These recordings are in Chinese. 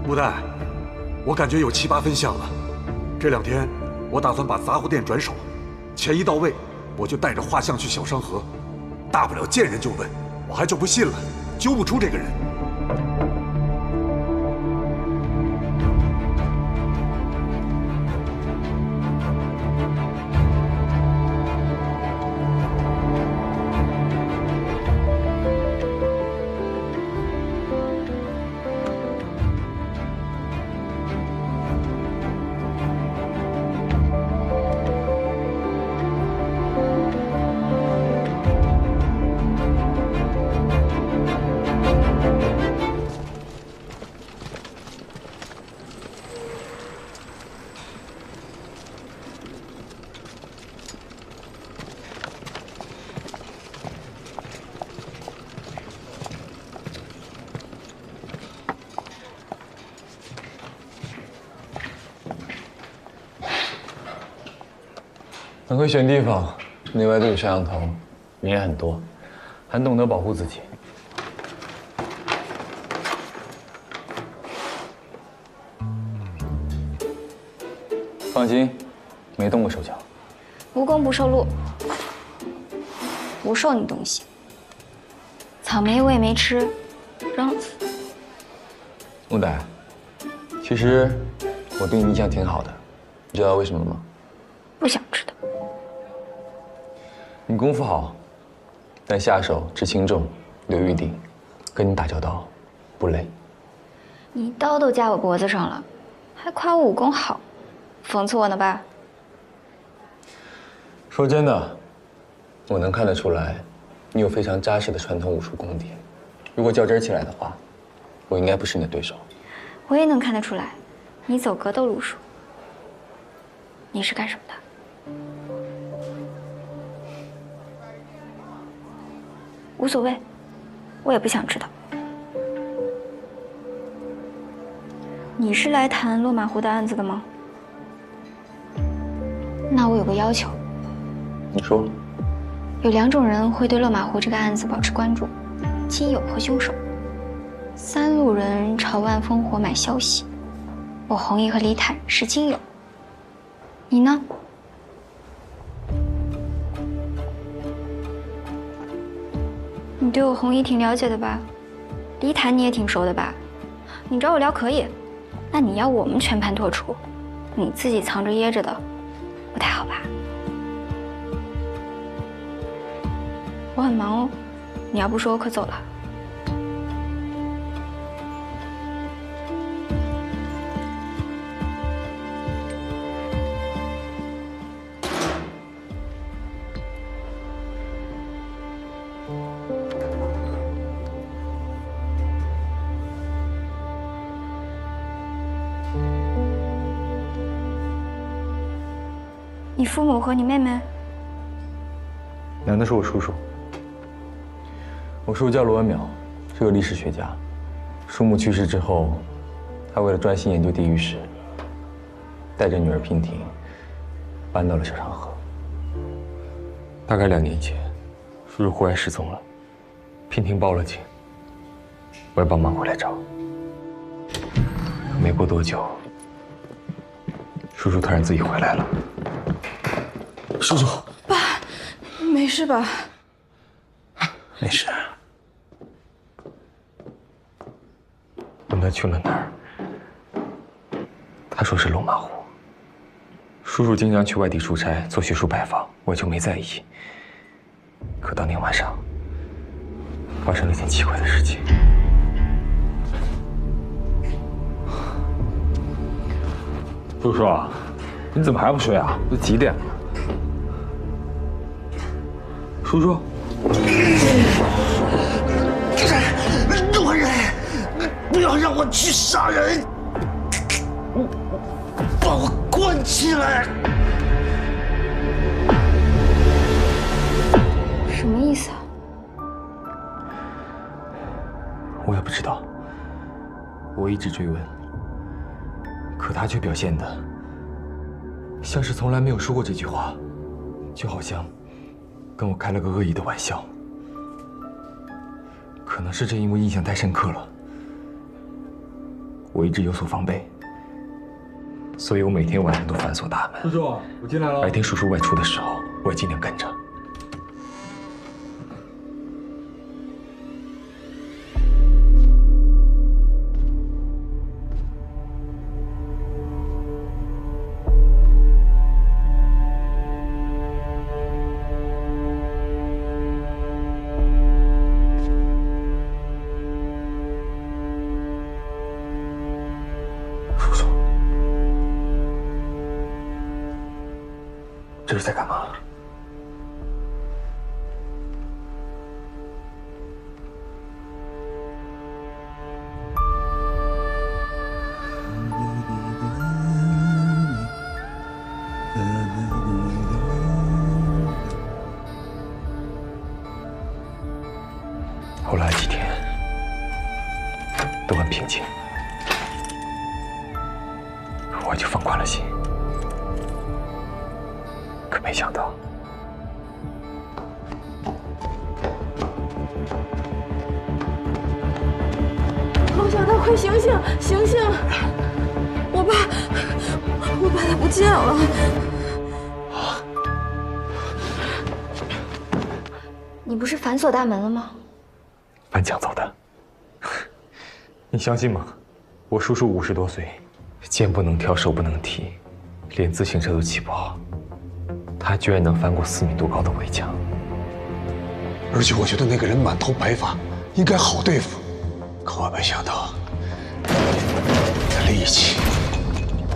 吴代，我感觉有7、8分像了。这2天我打算把杂货店转手，钱一到位，我就带着画像去小商河，大不了见人就问，我还就不信了，揪不出这个人。 很会选地方，内外都有摄像头，人也很多，很懂得保护自己。放心，没动过手脚。无功不受禄，不受你东西。草莓我也没吃，扔了。木歹，其实我对你印象挺好的，你知道为什么吗？不想知道。 你功夫好，但下手知轻重，留余地，跟你打交道不累。你刀都架我脖子上了，还夸我武功好，讽刺我呢吧？说真的，我能看得出来，你有非常扎实的传统武术功底。如果较真起来的话，我应该不是你的对手。我也能看得出来，你走格斗路数。你是干什么的？ 无所谓，我也不想知道。你是来谈落马湖的案子的吗？那我有个要求。你说。有2种人会对落马湖这个案子保持关注：亲友和凶手。3路人朝万烽火买消息，我弘毅和李坦是亲友。你呢？ 你对我弘毅挺了解的吧？李坦你也挺熟的吧？你找我聊可以，那你要我们全盘托出，你自己藏着掖着的，不太好吧？我很忙哦，你要不说我可走了。你父母和你妹妹？男的是我叔叔，我叔叔叫罗文淼，是个历史学家。叔母去世之后，他为了专心研究地狱史，带着女儿娉婷搬到了小长河。大概2年前，叔叔忽然失踪了，娉婷报了警，我也帮忙回来找。可没过多久，叔叔突然自己回来了。 叔叔，爸，没事吧？没事。问他去了哪儿，他说是龙马湖。叔叔经常去外地出差做学术拜访，我就没在意。可当天晚上，发生了一件奇怪的事情。叔叔啊，你怎么还不睡啊？都几点了？ 叔叔，罗人，不要让我去杀人，把我关起来。什么意思啊？我也不知道。我一直追问，可他却表现得像是从来没有说过这句话，就好像…… 跟我开了个恶意的玩笑，可能是正因为印象太深刻了，我一直有所防备，所以我每天晚上都反锁大门。叔叔，我进来了。白天叔叔外出的时候，我也尽量跟着。这是在干嘛？后来几天都很平静，我就放宽了心。可没想到，陆小刀，快醒醒，醒醒！我爸他不见了。你不是反锁大门了吗？翻墙走的。你相信吗？我叔叔50多岁，肩不能挑，手不能提，连自行车都骑不好。他居然能翻过4米多高的围墙，而且我觉得那个人满头白发，应该好对付。可我没想到，他力气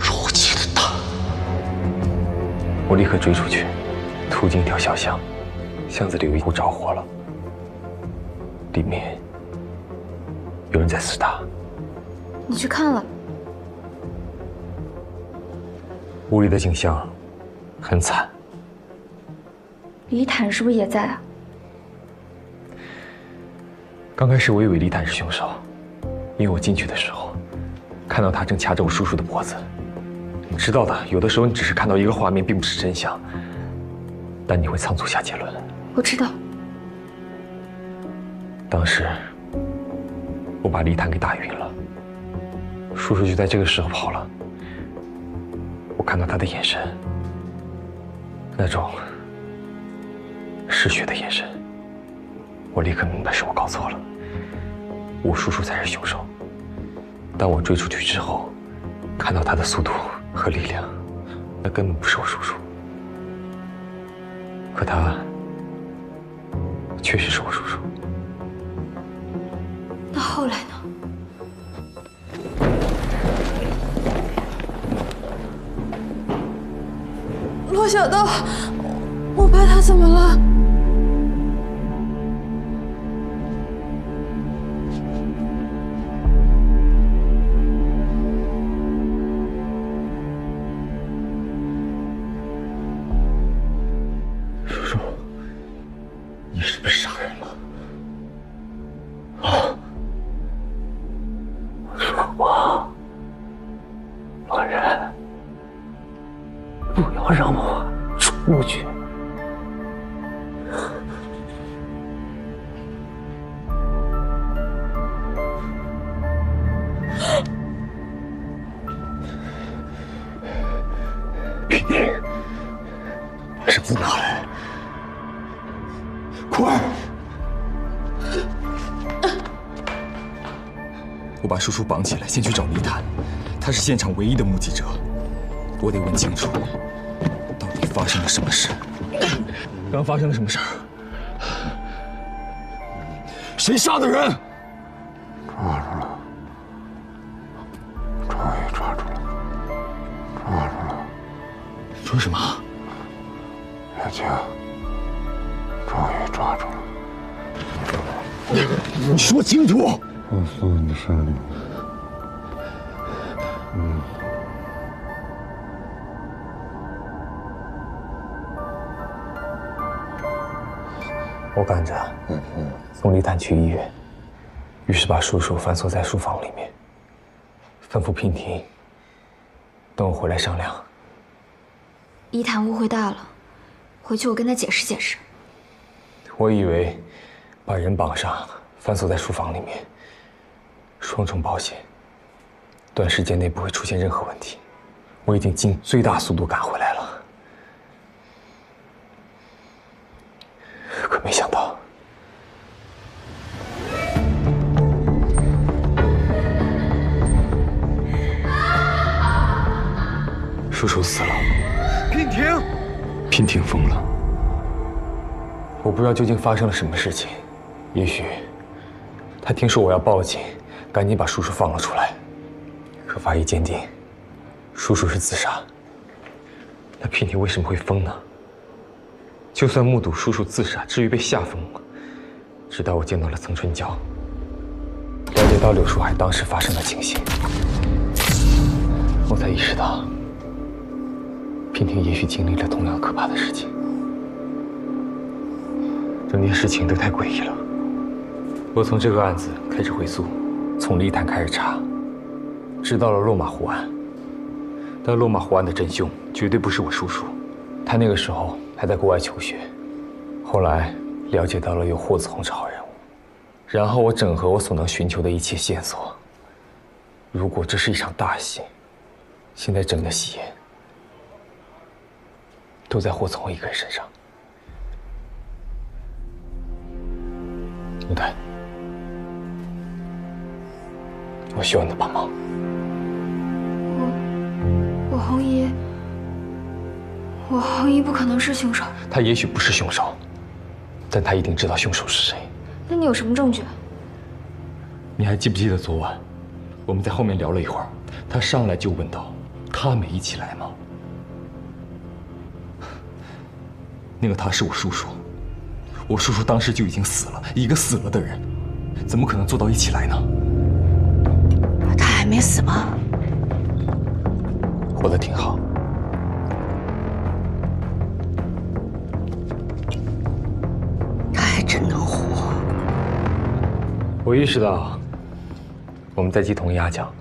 如此的大。我立刻追出去，途经一条小巷，巷子里有一户着火了，里面有人在厮打。你去看了？屋里的景象很惨。李坦是不是也在啊？刚开始我以为李坦是凶手，因为我进去的时候看到他正掐着我叔叔的脖子。你知道的，有的时候你只是看到一个画面，并不是真相，但你会仓促下结论。我知道。当时我把李坦给打晕了，叔叔就在这个时候跑了。我看到他的眼神，那种嗜血的眼神，我立刻明白是我搞错了，我叔叔才是凶手。当我追出去之后，看到他的速度和力量，那根本不是我叔叔，可他确实是我叔叔。那后来呢？陆小刀，我爸他怎么了？叔叔，你是不是杀人了？啊！我说过，老人，不要让我出去。皮丁，把绳子拿来，快！我把叔叔绑起来，先去找李坦，他是现场唯一的目击者。我得问清楚，到底发生了什么事？刚发生了什么事儿？谁杀的人？抓住了，终于抓住了，抓住了！说什么？月清，终于抓住了！你说清楚！告诉你的生命。我赶着送李坦去医院，于是把叔叔反锁在书房里面，吩咐娉婷等我回来商量。李坦误会大了，回去我跟他解释解释。我以为把人绑上，反锁在书房里面，双重保险。短时间内不会出现任何问题。我已经尽最大速度赶回来了，可没想到，叔叔死了。娉婷，娉婷疯了。我不知道究竟发生了什么事情，也许他听说我要报警，赶紧把叔叔放了出来。可法医鉴定，叔叔是自杀。那娉婷为什么会疯呢？就算目睹叔叔自杀，至于被吓疯，直到我见到了曾春娇，了解到柳树海当时发生的情形，我才意识到，娉婷也许经历了同样可怕的事情。整件事情都太诡异了。我从这个案子开始回溯，从利坦开始查，知道了落马湖案。但落马湖案的真凶绝对不是我叔叔，他那个时候还在国外求学。后来了解到了有霍子红是好人物，然后我整合我所能寻求的一切线索。如果这是一场大戏，现在整个戏演都在霍子红一个人身上。陆丹，我需要你的帮忙。我红姨不可能是凶手。他也许不是凶手，但他一定知道凶手是谁。那你有什么证据？你还记不记得昨晚我们在后面聊了一会儿，他上来就问道：“他没一起来吗？”那个他是我叔叔，我叔叔当时就已经死了，一个死了的人，怎么可能做到一起来呢？他还没死吗？活得挺好。他还真能活。我意识到我们在记同一鸭讲，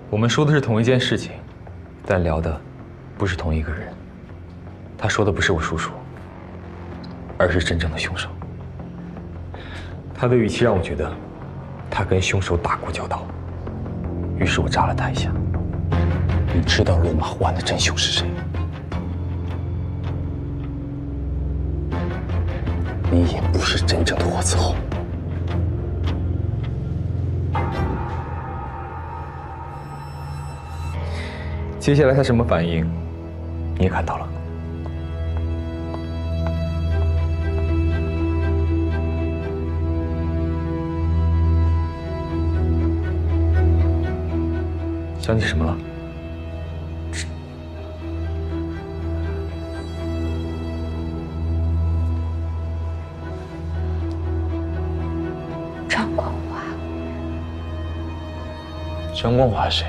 我们说的是同一件事情，但聊的不是同一个人。他说的不是我叔叔，而是真正的凶手。他的语气让我觉得他跟凶手打过交道，于是我扎了他一下。你知道落马湖案的真凶是谁？你也不是真正的霍子红。接下来他什么反应，你也看到了。想起什么了？张光华。张光华谁？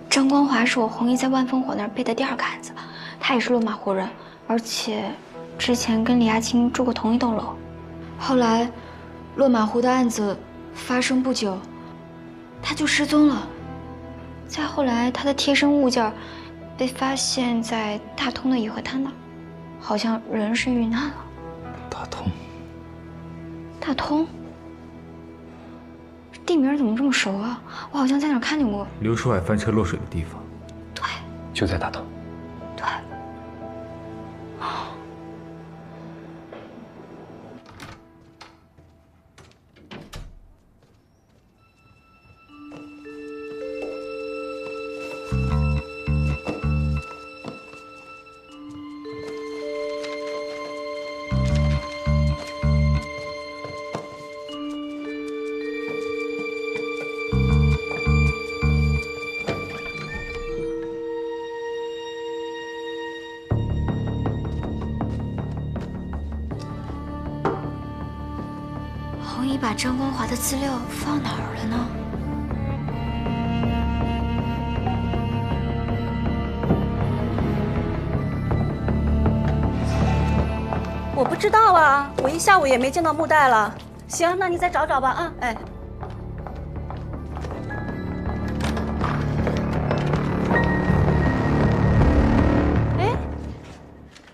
张光华是我红姨在万烽火那儿背的第二个案子，他也是落马湖人，而且之前跟李亚青住过同一栋楼。后来，落马湖的案子发生不久，他就失踪了。再后来，他的贴身物件被发现在大通的颐和滩那儿，好像人是遇难了。大通。大通？地名怎么这么熟啊？我好像在哪儿看见过。刘书海翻车落水的地方。对，就在大通。对。红姨把张光华的资料放哪儿了呢？我不知道啊，我一下午也没见到木袋了。行，那你再找找吧啊，哎。哎，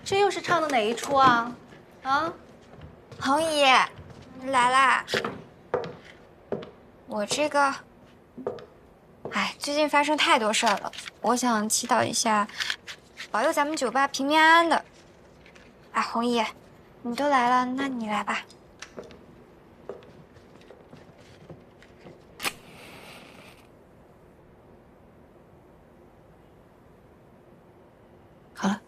这又是唱的哪一出啊？啊？红姨，来啦！我这个哎，最近发生太多事儿了，我想祈祷一下，保佑咱们酒吧平平安安的。哎，红姨，你都来了，那你来吧。好了。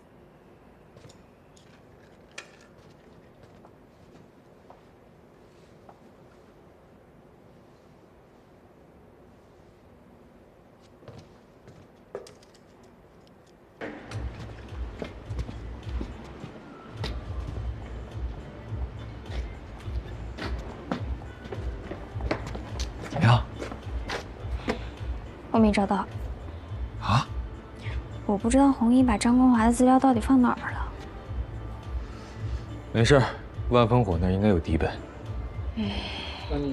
怎么样？我没找到。啊？我不知道红衣把张光华的资料到底放哪儿了。没事儿，万烽火那儿应该有底本。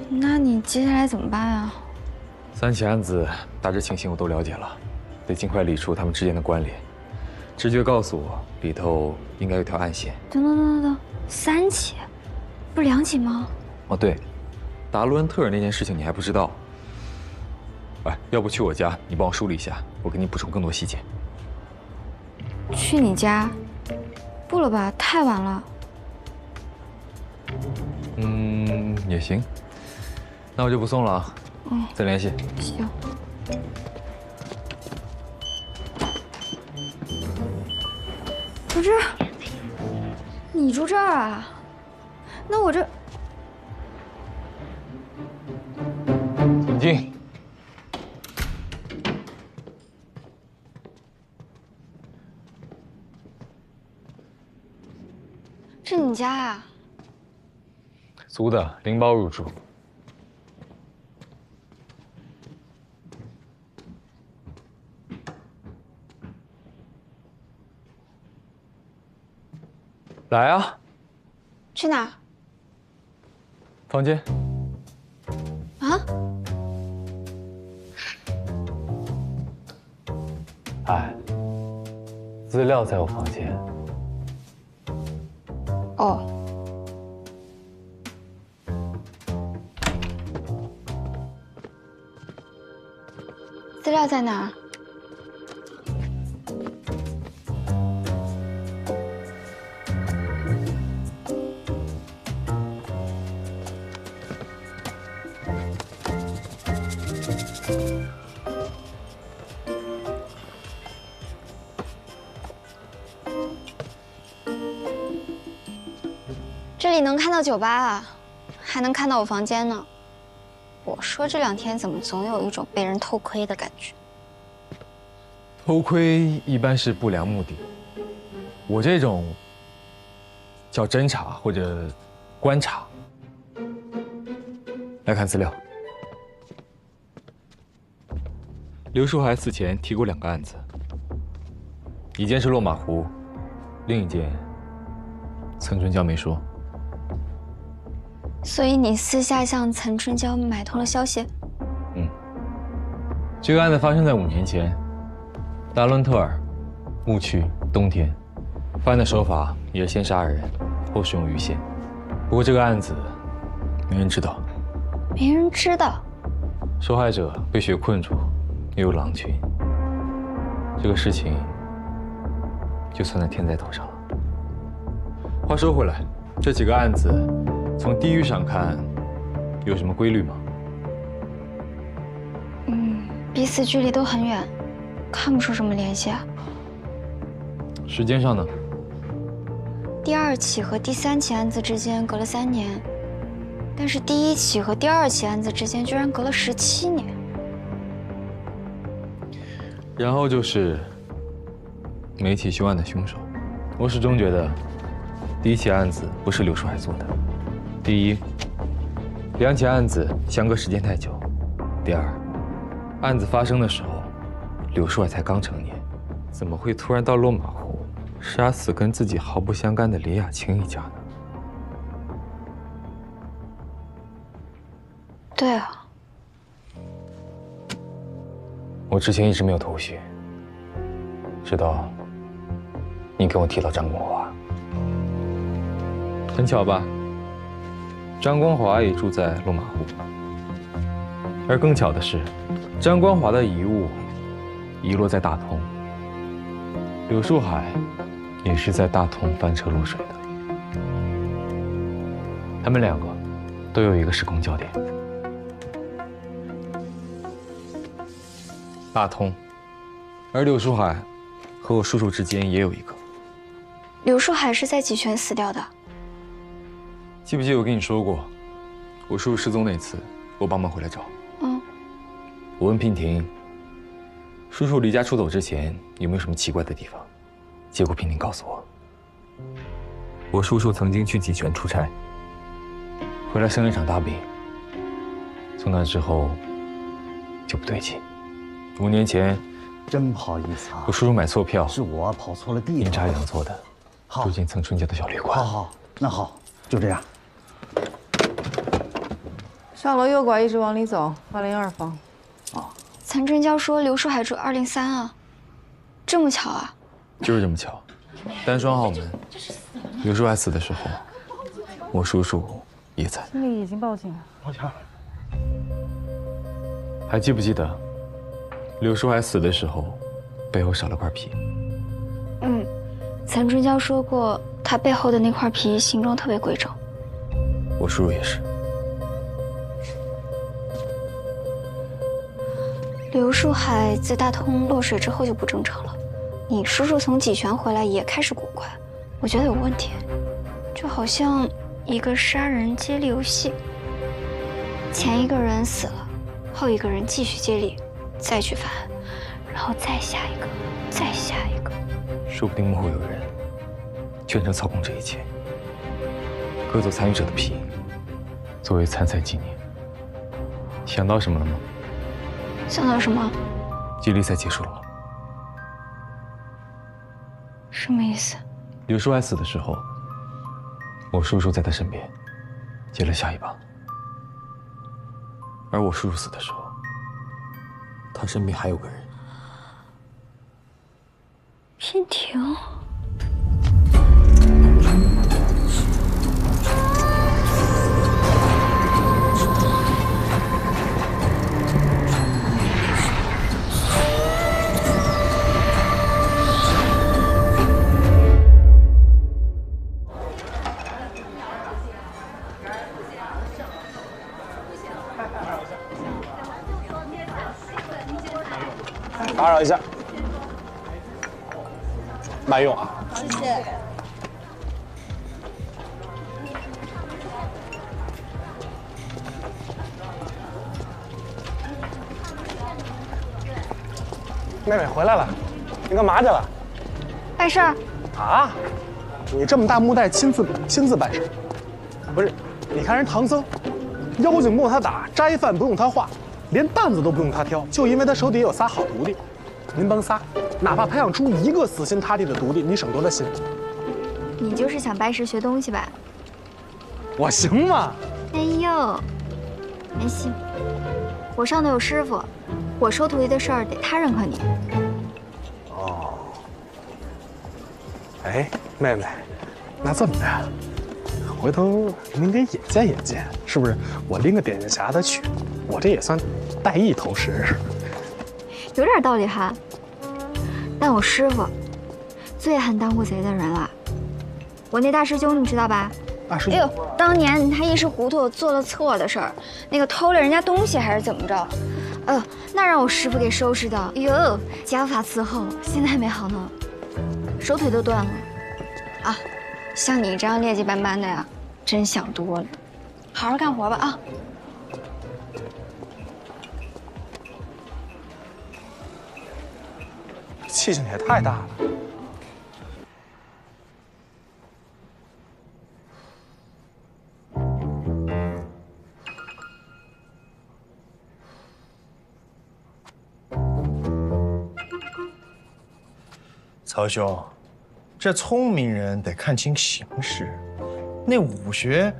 那你接下来怎么办啊3起案子大致情形我都了解了，得尽快理出他们之间的关联。直觉告诉我，里头应该有条暗线。等，3起，不是2起吗？哦，对，达罗恩特尔那件事情你还不知道。哎，要不去我家，你帮我梳理一下，我给你补充更多细节。去你家？不了吧，太晚了。也行。那我就不送了啊。再联系。行。不是，你住这儿啊？那我这……请进。这你家啊？租的，拎包入住。来啊！去哪儿？房间。啊？哎，资料在我房间。哦。资料在哪儿？这里能看到酒吧啊，还能看到我房间呢。我说这2天怎么总有一种被人偷窥的感觉？偷窥一般是不良目的，我这种叫侦查或者观察。来看资料，刘树海死前提过2个案子，一件是落马湖，另一件岑春娇没说。所以你私下向岑春娇买通了消息？这个案子发生在5年前，达伦特尔，牧区，冬天，犯案的手法也是先杀人，后使用鱼线。不过这个案子没人知道。没人知道。受害者被雪困住，也有狼群。这个事情就算在天灾头上了。话说回来，这几个案子从地域上看有什么规律吗？彼此距离都很远，看不出什么联系啊。时间上呢？第2起和第3起案子之间隔了3年，但是第1起和第2起案子之间居然隔了17年。然后就是每起凶案的凶手。我始终觉得，第1起案子不是刘树海做的。第一，2起案子相隔时间太久；第二，案子发生的时候，刘树海才刚成年，怎么会突然到落马湖杀死跟自己毫不相干的李雅青一家呢？对啊，我之前一直没有头绪，直到你跟我提到张光华，很巧吧？张光华也住在落马湖，而更巧的是，张光华的遗物遗落在大同，柳树海也是在大同翻车落水的。他们两个都有一个时空焦点，大同，而柳树海和我叔叔之间也有一个。柳树海是在济泉死掉的。记不记得我跟你说过，我叔叔失踪那次，我帮忙回来找。我问娉婷，叔叔离家出走之前有没有什么奇怪的地方？结果娉婷告诉我叔叔曾经去济泉出差，回来生了一场大病。从那之后就不对劲。5年前，真不好意思啊，我叔叔买错票，是我跑错了地方，阴差阳错的好住进曾春娇的小旅馆。好，那好，就这样。上楼右拐，一直往里走，202房。岑春娇说刘树海住203啊，这么巧啊？就是这么巧，单双号门。刘树海死的时候，我叔叔也在。经理已经报警了。抱歉。还记不记得，刘树海死的时候，背后少了块皮？岑春娇说过，他背后的那块皮形状特别规整。我叔叔也是。刘树海自大通落水之后就不正常了，你叔叔从济泉回来也开始古怪，我觉得有问题，就好像一个杀人接力游戏，前一个人死了，后一个人继续接力，再去犯案，然后再下一个，再下一个。说不定幕后有人全程操控这一切，割走参与者的皮，作为参赛纪念。想到什么了吗？想到什么？接力赛结束了吗？什么意思？刘树海死的时候，我叔叔在他身边，接了下一棒。而我叔叔死的时候，他身边还有个人。娉婷。打扰一下，慢用啊！谢谢。妹妹回来了，你干嘛去了？办事儿。啊？你这么大木袋亲自办事？不是，你看人唐僧，妖精不用他打，斋饭不用他画，连担子都不用他挑，就因为他手底下有仨好徒弟。您甭仨，哪怕培养出一个死心塌地的徒弟，你省多大心？你就是想拜师学东西吧？我行吗？哎呦，没戏！我上头有师傅，我收徒弟的事儿得他认可你。哦。哎，妹妹，那这么着，回头您给引荐引荐，是不是？我拎个点心匣子去，我这也算带一头实。有点道理哈。但我师傅最恨当过贼的人了。我那大师兄你知道吧？大师兄，哎呦，当年他一时糊涂做了错的事儿，那个偷了人家东西还是怎么着？那让我师傅给收拾的，哎呦，家法伺候，现在还没好呢，手腿都断了。啊，像你这样劣迹斑斑的呀，真想多了。好好干活吧啊！气性也太大了。曹兄，这聪明人得看清形势。那武学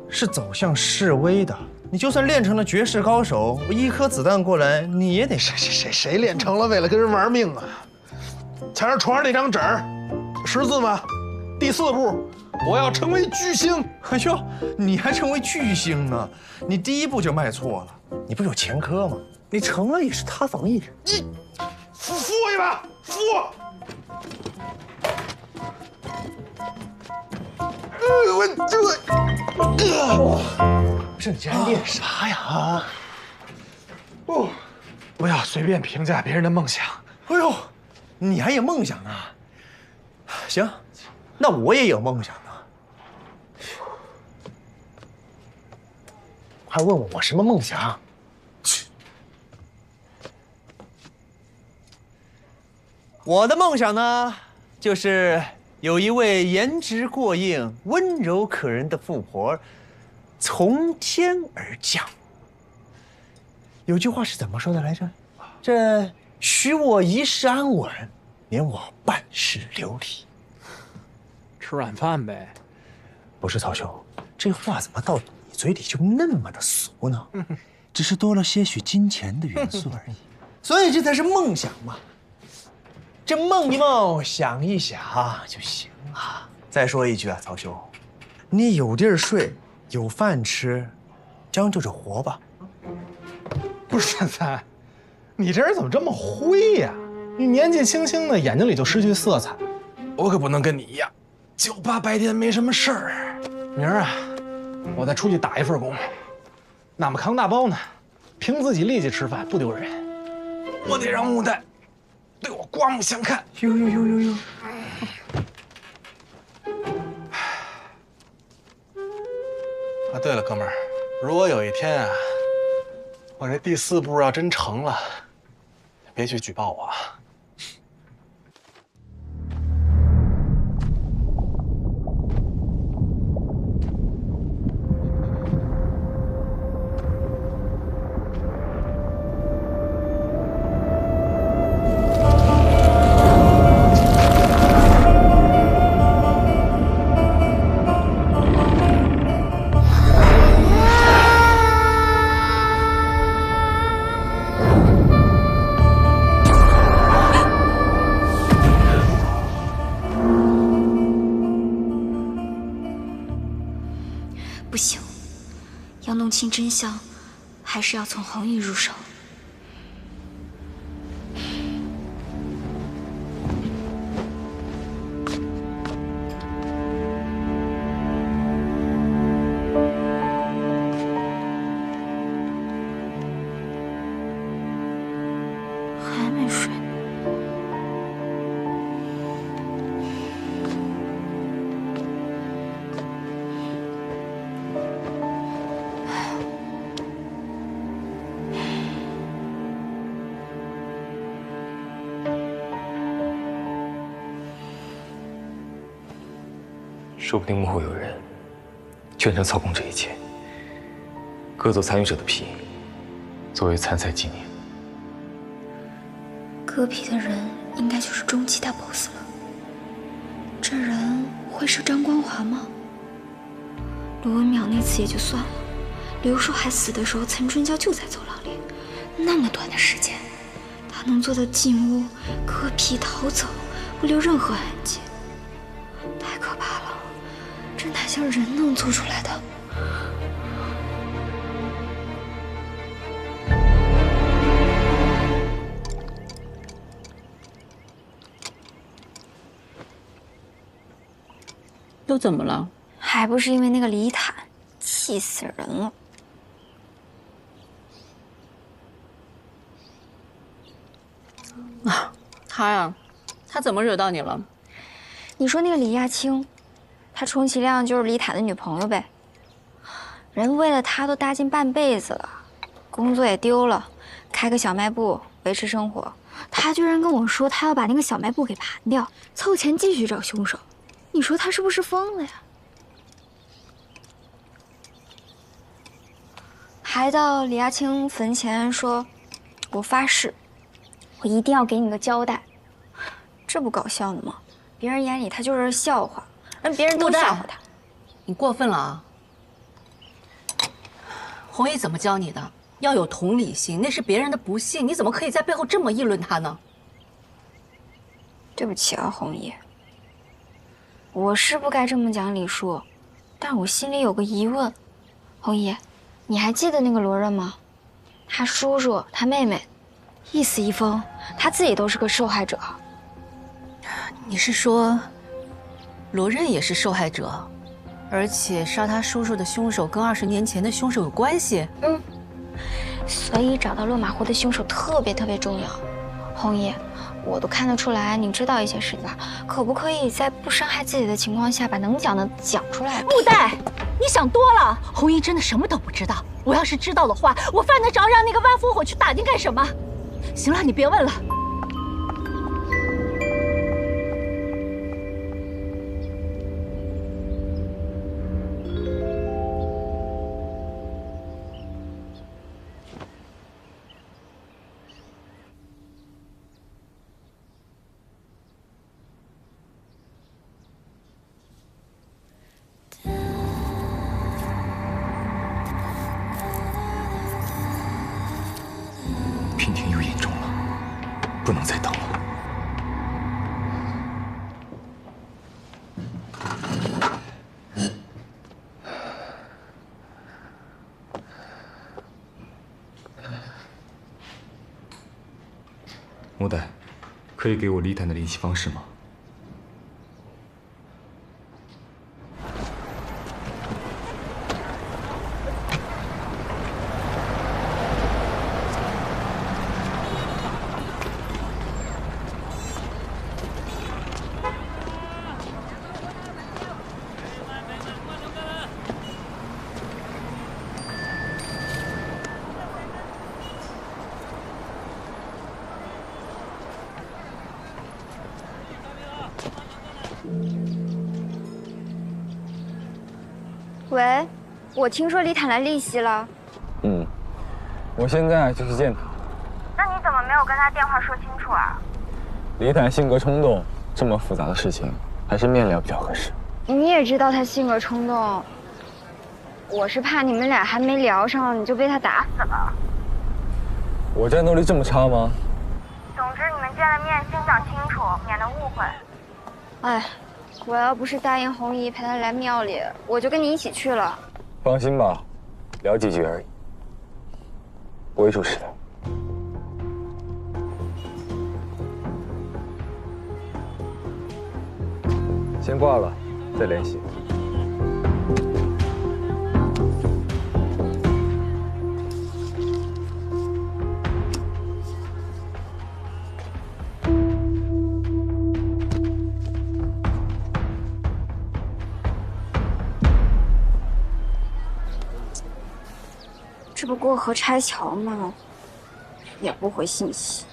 是走向示威的，你就算练成了绝世高手，我一颗子弹过来，你也得谁练成了为了跟人玩命啊？瞧着床上那张纸儿，识字吗？第4步，我要成为巨星。哎呦，你还成为巨星呢？你第1步就迈错了，你不是有前科吗？你成了也是塌房艺人。你扶我一把，扶我！这你竟然练啥呀？啊！哦，不要随便评价别人的梦想。哎呦，你还有梦想呢？行，那我也有梦想呢。还问我什么梦想？我的梦想呢，就是有一位颜值过硬、温柔可人的富婆从天而降。有句话是怎么说的来着？这许我一世安稳，免我半世流离。吃软饭呗。不是曹兄，这话怎么到你嘴里就那么的俗呢？只是多了些许金钱的元素而已。所以这才是梦想嘛。这梦一梦，想一想就行了。再说一句啊，曹兄，你有地儿睡，有饭吃，将就着活吧。不是三三，你这人怎么这么灰呀？你年纪轻轻的，眼睛里就失去色彩。我可不能跟你一样，就怕白天没什么事儿。明儿啊，我再出去打一份工，哪么扛大包呢？凭自己力气吃饭不丢人，我得让木代对我刮目相看。呦！啊，对了，哥们儿，如果有一天啊，我这第4步要真成了，别去举报我啊。不行，要弄清真相，还是要从弘毅入手。还没睡呢。说不定幕后有人全程操控这一切，割走参与者的皮，作为参赛纪念。割皮的人应该就是终极大 BOSS 了。这人会是张光华吗？罗文淼那次也就算了，刘硕还死的时候，岑春娇就在走廊里，那么短的时间，他能做到进屋、割皮、逃走，不留任何痕迹，太可怕了。这哪像人能做出来的？都怎么了？还不是因为那个李坦，气死人了。啊，他呀，他怎么惹到你了？你说那个李亚青，他充其量就是李坦的女朋友呗。人为了他都搭进半辈子了，工作也丢了，开个小卖部维持生活。他居然跟我说他要把那个小卖部给盘掉，凑钱继续找凶手。你说他是不是疯了呀？还到李亚青坟前说：“我发誓，我一定要给你个交代。”这不搞笑呢吗？别人眼里他就是笑话，让别人都笑话他。你过分了啊！弘毅怎么教你的？要有同理心，那是别人的不幸，你怎么可以在背后这么议论他呢？对不起啊，弘毅，我是不该这么讲李叔，但我心里有个疑问。弘毅，你还记得那个罗润吗？他叔叔、他妹妹，一死一疯，他自己都是个受害者。你是说，罗任也是受害者，而且杀他叔叔的凶手跟20年前的凶手有关系？嗯，所以找到落马湖的凶手特别重要。红姨，我都看得出来你知道一些事情，可不可以在不伤害自己的情况下，把能讲的讲出来？木代，你想多了。红衣真的什么都不知道。我要是知道的话，我犯得着让那个万夫火去打听干什么？行了，你别问了。娉婷又严重了，不能再等了。莫代，可以给我李坦的联系方式吗？喂，我听说李坦来利息了。嗯，我现在就去见他。那你怎么没有跟他电话说清楚啊？李坦性格冲动，这么复杂的事情还是面聊比较合适。你也知道他性格冲动，我是怕你们俩还没聊上你就被他打死了。我战斗力这么差吗？总之你们见了面先讲清楚，免得误会。哎，我要不是答应红姨陪她来庙里，我就跟你一起去了。放心吧，聊几句而已，不会出事的。先挂了，再联系。这不过河拆桥吗？也不回信息。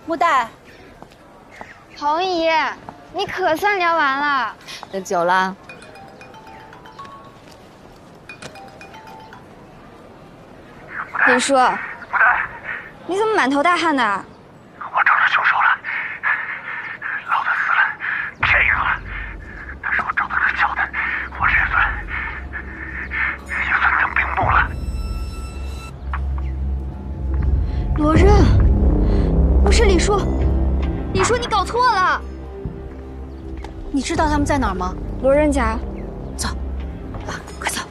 木代，红姨，你可算聊完了。等久了。林叔，你怎么满头大汗的？我找着凶手了，老子死了，骗赢了。但是我找到这小的，我也算整屏幕了。罗任，不是李叔，李叔你搞错了。你知道他们在哪儿吗？罗任家。走，快走。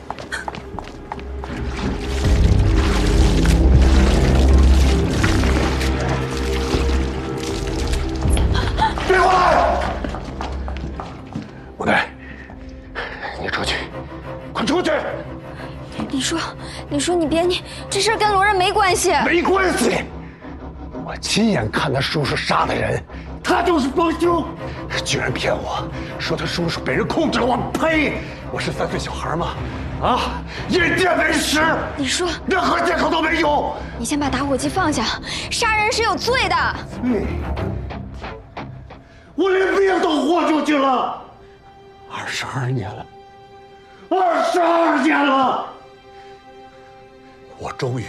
别过来！无奈，你出去，快出去！李叔，你别这事儿跟罗任没关系。没关系，我亲眼看他叔叔杀的人，他就是帮凶，居然骗我说他叔叔被人控制了，我呸！我是3岁小孩吗？啊，眼见为实。李叔，任何借口都没有。你先把打火机放下，杀人是有罪的。我连命都豁出去了，22年了，22年了，我终于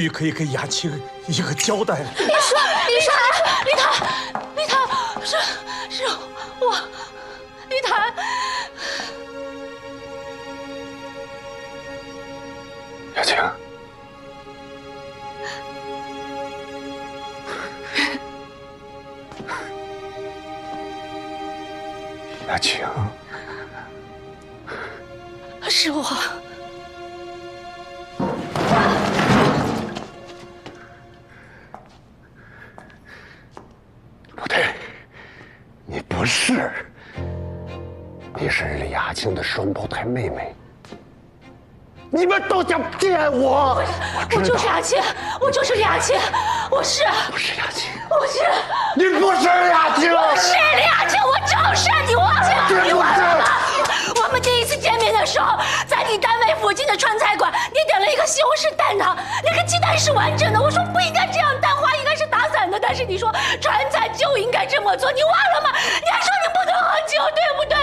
可以给雅青一个交代了。李坦，是我，李坦。雅青，雅青，是我。你是李亚庆的双胞胎妹妹。你们都想骗我！我就是亚庆，我就是李亚庆，我是。不是亚庆，我是。你不是亚庆，我是李亚庆，我就是你忘了？你忘了吗？我们第一次见面的时候，在你单位附近的川菜馆，你点了一个西红柿蛋挞，那个鸡蛋是完整的。我说不应该这样，蛋花应该是打散的，但是你说川菜就应该这么做，你忘了吗？你还说你不能喝酒，对不对？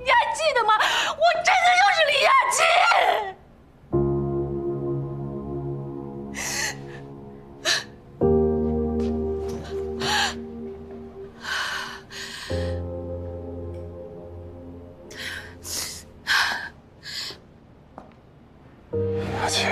你还记得吗？我真的就是李亚庆。亚庆，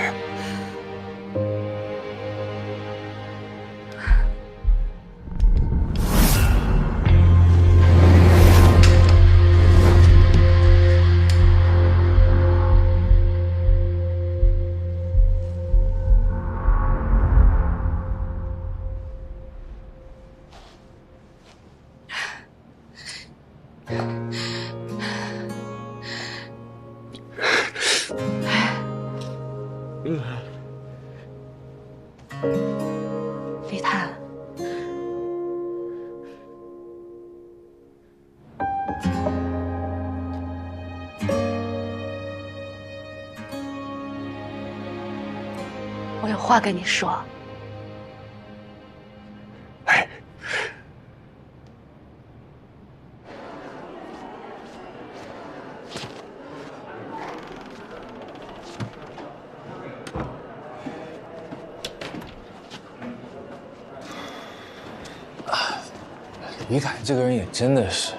李探，我有话跟你说。哎，李凯这个人也真的是，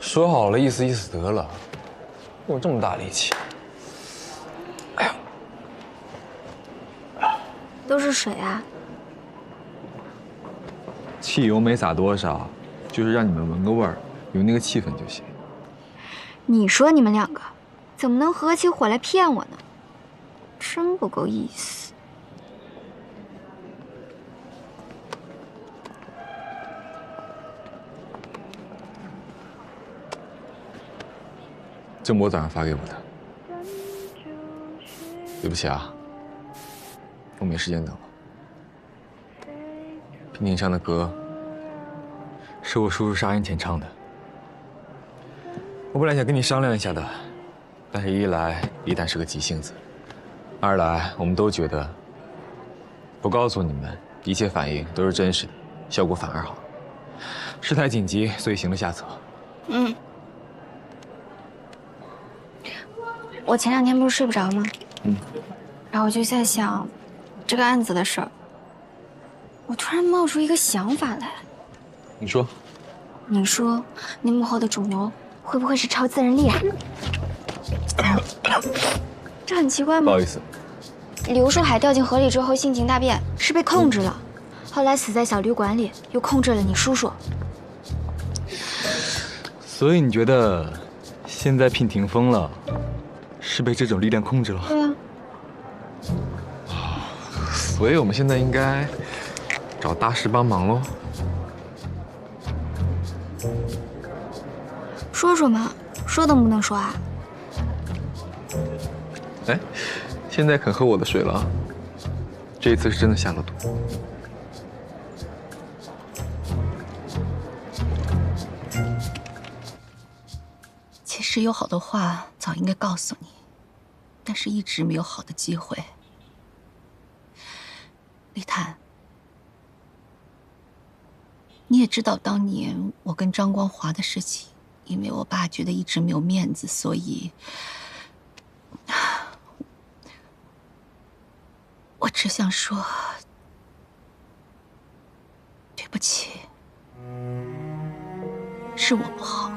说好了意思意思得了，用这么大力气。哎呀，都是水啊！汽油没撒多少，就是让你们闻个味儿，有那个气氛就行。你说你们两个怎么能合起伙来骗我呢？真不够意思。这我早上发给我的，对不起啊，我没时间等了。平顶上的歌是我叔叔杀人前唱的，我本来想跟你商量一下的，但是一来李坦是个急性子，二来我们都觉得不告诉你们，一切反应都是真实的，效果反而好。事态紧急，所以行了下策。我前2天不是睡不着吗？然后我就在想，这个案子的事儿，我突然冒出一个想法来。你说，你说那幕后的主谋会不会是超自然力啊？这很奇怪吗？不好意思，刘树海掉进河里之后性情大变，是被控制了，后来死在小旅馆里，又控制了你叔叔。所以你觉得现在娉婷疯了，是被这种力量控制了？对啊。所以我们现在应该找大师帮忙喽。说说嘛，说能不能说啊？哎，现在肯喝我的水了啊！这一次是真的下了毒。其实有好多话早应该告诉你，但是一直没有好的机会。李坦，你也知道当年我跟张光华的事情，因为我爸觉得一直没有面子，所以我只想说对不起，是我不好。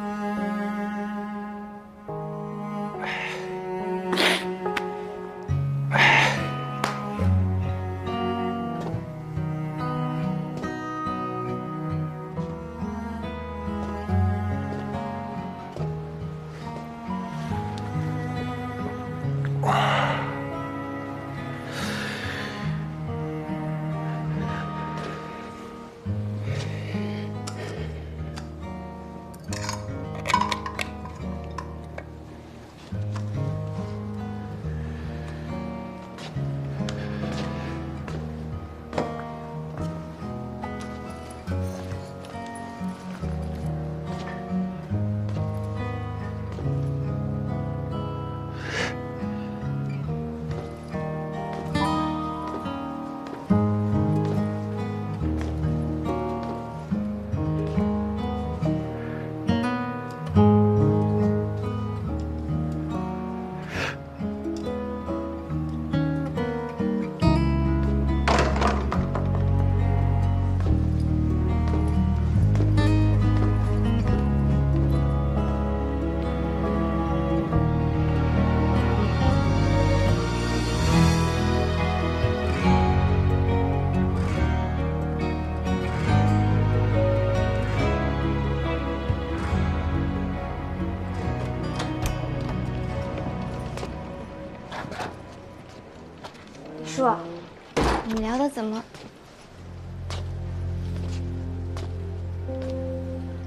聊的怎么？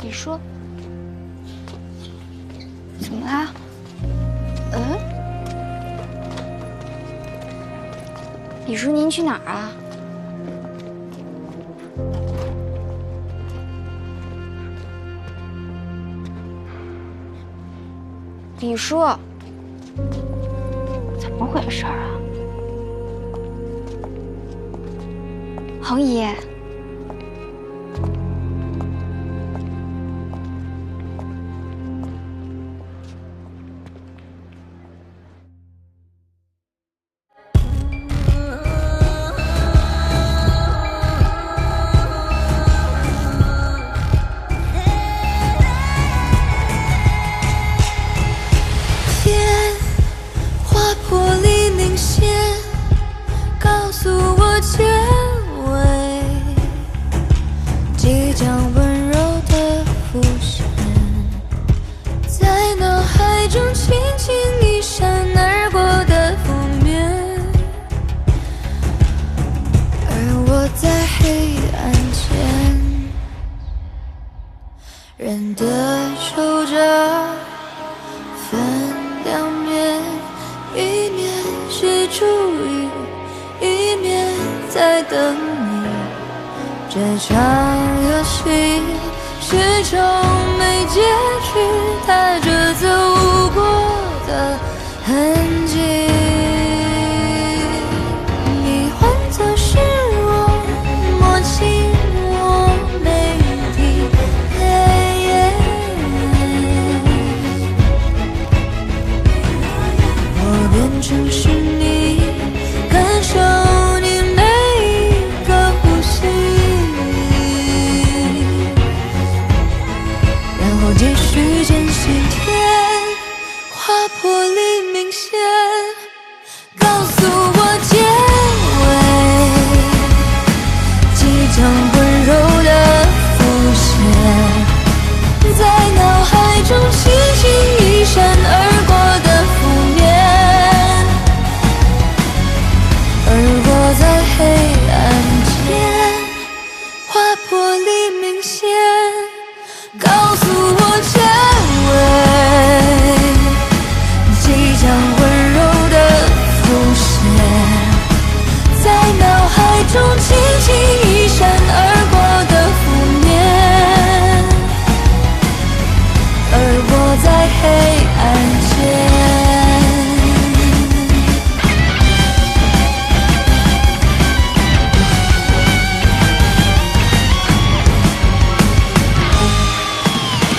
李叔，怎么啦？李叔，您去哪儿啊？李叔，怎么回事啊？恒姨，天划破黎明线，告诉我结尾，即将温柔的浮现，在脑海中轻轻一闪而过的封面，而我在黑暗间认得守着分两面，一面是注意，一面在等你。这场游戏始终没结局，踏着走过的痕迹，你换作是我，摸清我每滴泪液，我变成是你，感受你每一个呼吸，然后继续坚信天划破黎明线，告诉我结尾，即将温柔的浮现，在脑海中轻轻一闪而过的覆面，而我在黑暗间划破黎明线，告诉我结尾，即将温柔的浮现，在脑海中轻轻一闪而过的覆面，而我在黑暗间。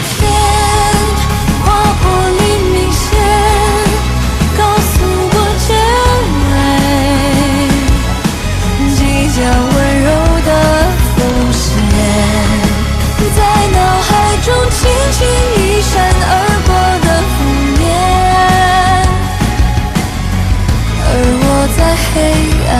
天划破黎明线，告诉我结尾，即将温柔的浮现，在脑海中轻轻一闪而过的覆面，而我在黑暗